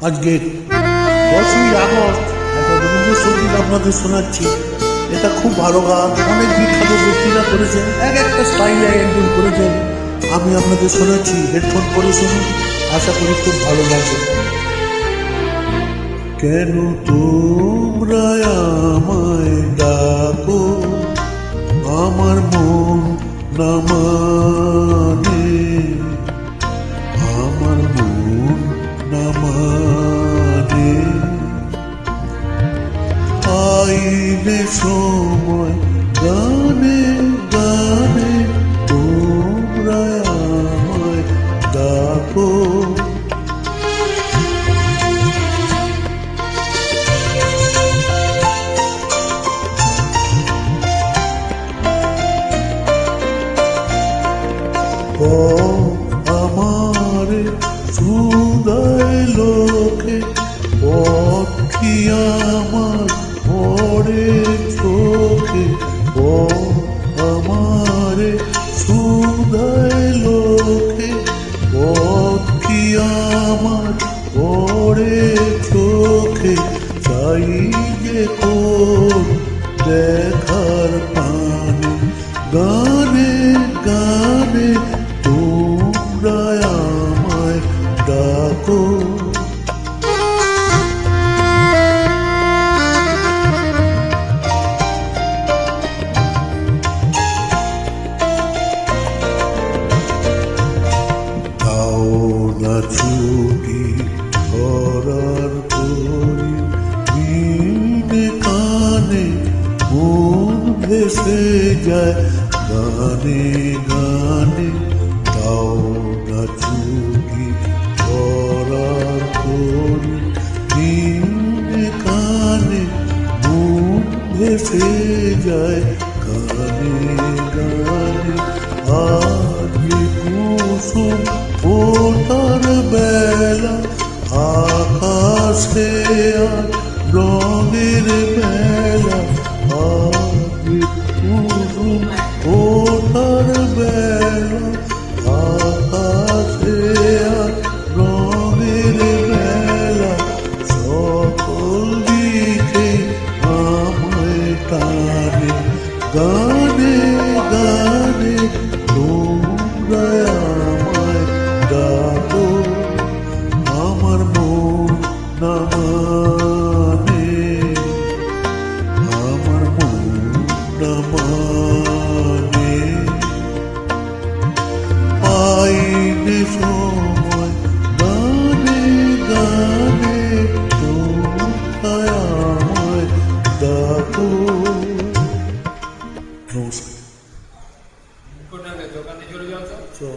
আজকে 10ই আগস্ট একটা রবীন্দ্রসঙ্গীত আপনাদের শোনাচ্ছি। এটা খুব ভালো গান, অনেক বিখ্যাত ব্যক্তিরা করেছেন, এক একটা স্টাইলে একজন করেছেন। আমি আপনাদের শোনাচ্ছি, হেডফোন করে শুনুন, আশা করি খুব ভালো লাগবে। কেন তোমরা আমায় ডাকো, আমার মন না মানে, আমার মন না মানে। আইলে সময় গানে গানে তোমরা আমায় ডাকো। আমার সুদায় লোকে পক্ষী আমার পরে চোখে, আমার সুদায় লোকে পক্ষী আমার পরে চোখে। চাই যে কোন দেখার পানে, গানে গানে তোমরা আমায় ডাকো। দাও না ছুটি ধরার করি, দিনে কানে মন ভেসে যায় গানে গানে। দাও না ছুটি ধরার করি, দিনে কানে মন ভেসে যায় গানে গানে। আজ কুসুম ওঠার বেলা, আকাশে আর রঙের বেলা। আজ কুসুম ওঠার বেলা, আকাশে আর রঙের বেলা। সকল দিকে আমায় টানে, গানে গানে তোমরা আমায় ডাকো। আমার মন না মানে, আমার মন না মানে। পাইনে সময় গানে গানে তোমরা আমায় ডাকো। নমস্কার। দোকানে চলে যাও তো।